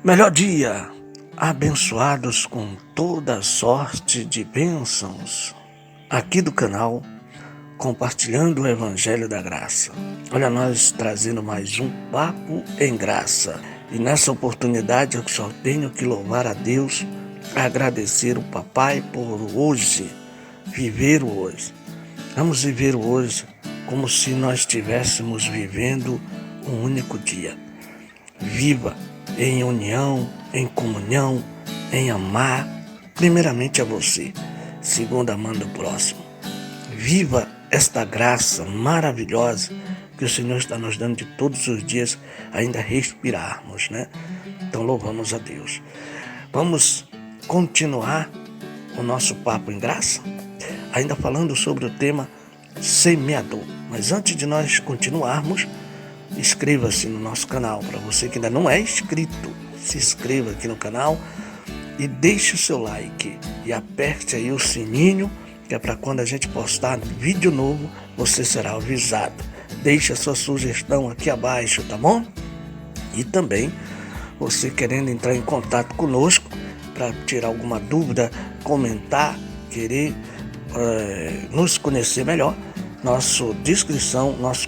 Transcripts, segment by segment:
Melhor dia, abençoados com toda sorte de bênçãos, aqui do canal, compartilhando o Evangelho da Graça. Olha, nós trazendo mais um Papo em Graça. E nessa oportunidade eu só tenho que louvar a Deus, agradecer o Papai por hoje, viver o hoje. Vamos viver o hoje como se nós estivéssemos vivendo um único dia. Viva em união, em comunhão, em amar, primeiramente a você, segundo amando o próximo. Viva esta graça maravilhosa que o Senhor está nos dando de todos os dias, ainda respirarmos, né? Então louvamos a Deus. Vamos continuar o nosso papo em graça, ainda falando sobre o tema semeador. Mas antes de nós continuarmos, inscreva-se no nosso canal. Para você que ainda não é inscrito, se inscreva aqui no canal e deixe o seu like e aperte aí o sininho, que é para quando a gente postar vídeo novo, você será avisado. Deixe a sua sugestão aqui abaixo, tá bom? E também, você querendo entrar em contato conosco para tirar alguma dúvida, comentar, querer nos conhecer melhor, nosso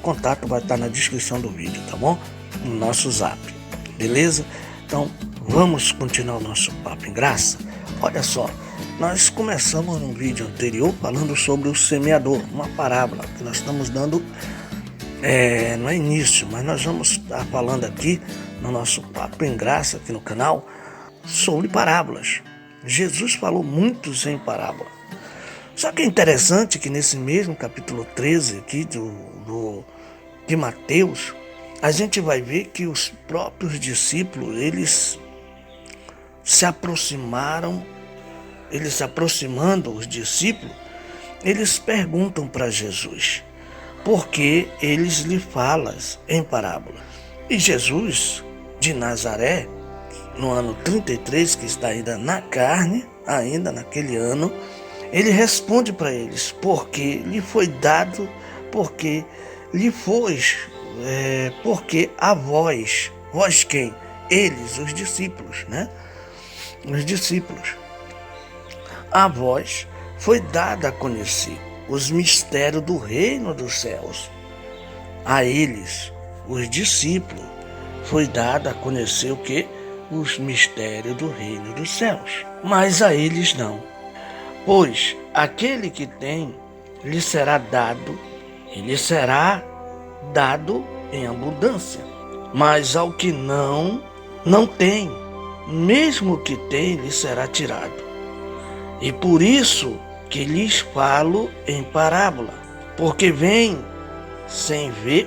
contato vai estar na descrição do vídeo, tá bom? No nosso zap, beleza? Então, vamos continuar o nosso papo em graça. Olha só, nós começamos no vídeo anterior falando sobre o semeador, uma parábola que nós estamos dando, não é início, mas nós vamos estar falando aqui no nosso papo em graça, aqui no canal, sobre parábolas. Jesus falou muitos em parábola. Só que é interessante que nesse mesmo capítulo 13 aqui de Mateus, a gente vai ver que os próprios discípulos, eles se aproximando os discípulos, eles perguntam para Jesus, por que eles lhe falam em parábola? E Jesus de Nazaré, no ano 33, que está ainda na carne, ainda naquele ano, ele responde para eles, porque lhe foi dado, porque a vós quem? Eles, os discípulos, né? Os discípulos. A vós foi dado a conhecer os mistérios do reino dos céus. A eles, os discípulos, foi dado a conhecer o quê? Os mistérios do reino dos céus. Mas a eles não. Pois aquele que tem, lhe será dado em abundância. Mas ao que não tem, mesmo que tem, lhe será tirado. E por isso que lhes falo em parábola, porque veem sem ver,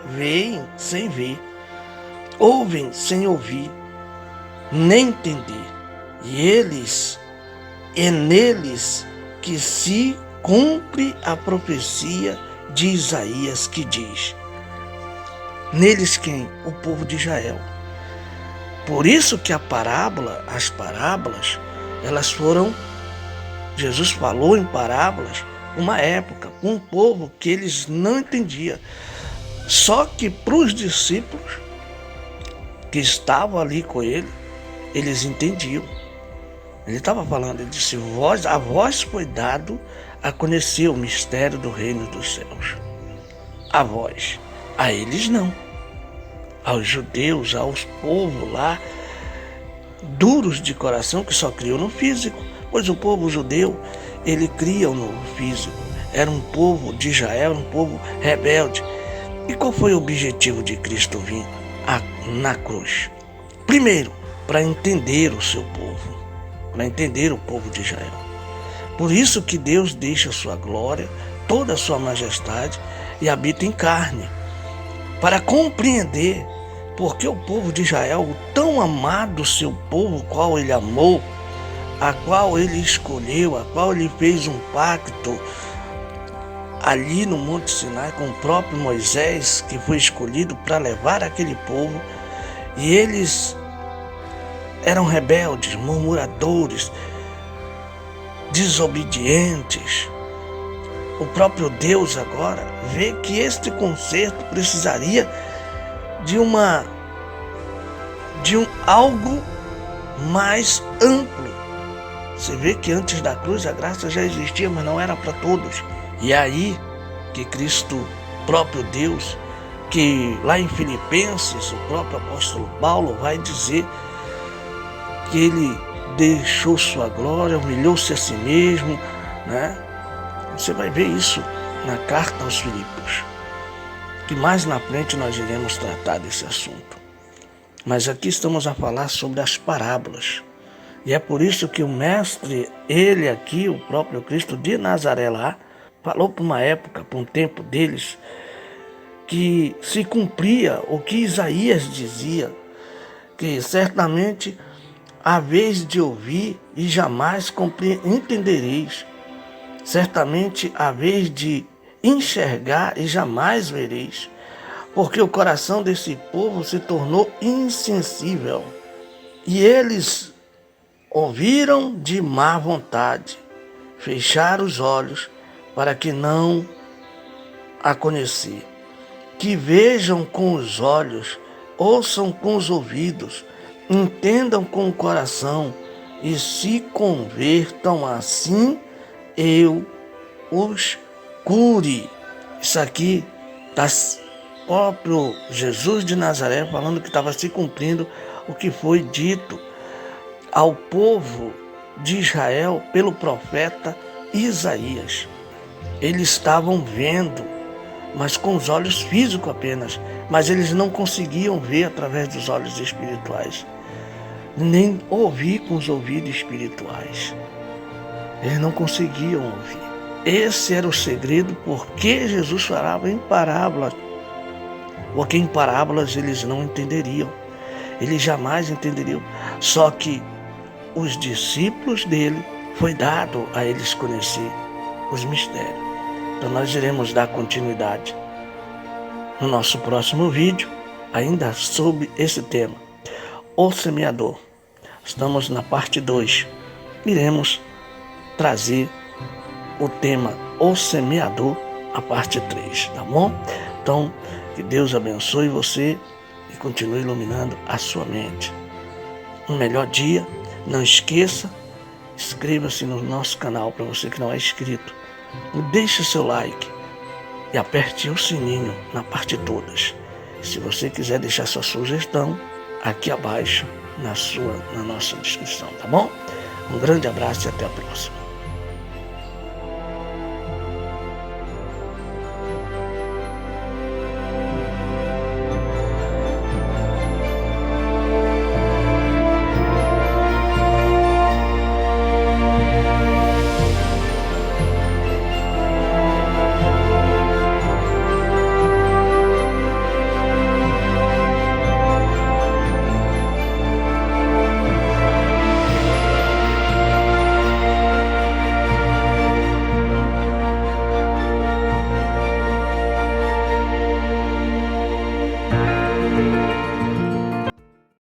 veem sem ver, ouvem sem ouvir, nem entender. É neles que se cumpre a profecia de Isaías, que diz: neles quem? O povo de Israel. Por isso que as parábolas, elas foram, Jesus falou em parábolas, uma época, com um povo que eles não entendiam. Só que para os discípulos que estavam ali com ele, eles entendiam. Ele estava falando, ele disse, a vós foi dado a conhecer o mistério do reino dos céus. A vós, a eles não. Aos judeus, aos povos lá, duros de coração, que só criam no físico. Pois o povo judeu, ele cria no físico. Era um povo de Israel, um povo rebelde. E qual foi o objetivo de Cristo vir na cruz? Primeiro, para entender o seu povo. Para entender o povo de Israel. Por isso que Deus deixa a sua glória, toda a sua majestade e habita em carne, para compreender porque o povo de Israel, o tão amado seu povo, qual ele amou, a qual ele escolheu, a qual ele fez um pacto ali no Monte Sinai com o próprio Moisés, que foi escolhido para levar aquele povo, e eles eram rebeldes, murmuradores, desobedientes. O próprio Deus agora vê que este conserto precisaria de algo mais amplo. Você vê que antes da cruz a graça já existia, mas não era para todos. E é aí que Cristo, próprio Deus, que lá em Filipenses, o próprio apóstolo Paulo vai dizer que ele deixou sua glória, humilhou-se a si mesmo, né? Você vai ver isso na carta aos Filipos, que mais na frente nós iremos tratar desse assunto. Mas aqui estamos a falar sobre as parábolas. E é por isso que o mestre, ele aqui, o próprio Cristo de Nazaré lá, falou para uma época, para um tempo deles, que se cumpria o que Isaías dizia, que certamente há vez de ouvir e jamais entendereis. Certamente há vez de enxergar e jamais vereis. Porque o coração desse povo se tornou insensível. E eles ouviram de má vontade, fecharam os olhos para que não a conhecer. Que vejam com os olhos, ouçam com os ouvidos, entendam com o coração e se convertam, assim eu os cure. Isso aqui está próprio Jesus de Nazaré falando que estava se cumprindo o que foi dito ao povo de Israel pelo profeta Isaías. Eles estavam vendo, mas com os olhos físicos apenas, mas eles não conseguiam ver através dos olhos espirituais, nem ouvir com os ouvidos espirituais. Eles não conseguiam ouvir. Esse era o segredo, porque Jesus falava em parábolas, porque em parábolas eles não entenderiam, eles jamais entenderiam. Só que os discípulos dele foi dado a eles conhecer os mistérios. Então nós iremos dar continuidade no nosso próximo vídeo, ainda sobre esse tema, o semeador. Estamos na parte 2. Iremos trazer o tema o semeador, a parte 3, tá bom? Então, que Deus abençoe você e continue iluminando a sua mente. Um melhor dia. Não esqueça, inscreva-se no nosso canal para você que não é inscrito. Deixe o seu like e aperte o sininho na parte todas. Se você quiser deixar sua sugestão, aqui abaixo na nossa descrição, tá bom? Um grande abraço e até a próxima.